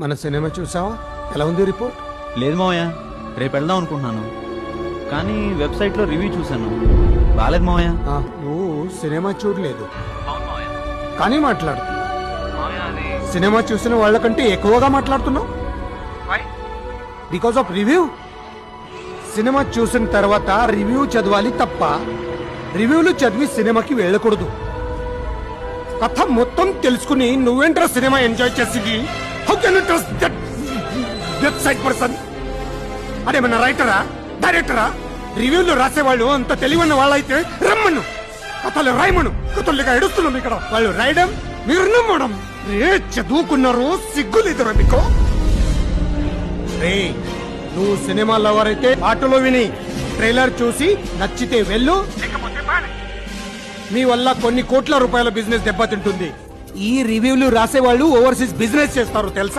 మన సినిమా చూసావా? ఎలా ఉంది రిపోర్ట్? లేదు మావయ్య, రేపు వెళ్దాం అనుకుంటున్నాను. కానీ వెబ్సైట్లో రివ్యూ చూశాను, బాలేదు మావయ్య. నువ్వు సినిమా చూడలేదు కానీ మాట్లాడుతున్నావు. సినిమా చూసిన వాళ్ళకంటే ఎక్కువగా మాట్లాడుతున్నావు. Because of review. సినిమా చూసిన తర్వాత రివ్యూ చదవాలి తప్ప రివ్యూలు చదివి సినిమాకి వెళ్ళకూడదు. కథ మొత్తం తెలుసుకుని నువ్వేంట్రా సినిమా ఎంజాయ్ చేసి? How can you trust that website person? అదేమన్నా రైటరా, డైరెక్టరా? రివ్యూలు రాసేవాళ్ళు అంత తెలివన్న వాళ్ళైతే రమ్మను, కథలు రాయమను. కథలుగా ఎడుస్తున్నాం ఇక్కడ. వాళ్ళు రాయడం, మీరు నమ్మడం. రే చదువుకున్నారు, సిగ్గులేదురా మీకు? రే నువ్వు సినిమా లవర్ అయితే ఆటోలో విని ట్రైలర్ చూసి నచ్చితే వెళ్ళు, మీ వల్ల కొన్ని కోట్ల రూపాయల బిజినెస్ దెబ్బతింటుంది. ఈ రివ్యూలు రాసేవాళ్ళు ఓవర్సీస్ బిజినెస్ చేస్తారు తెలుసా?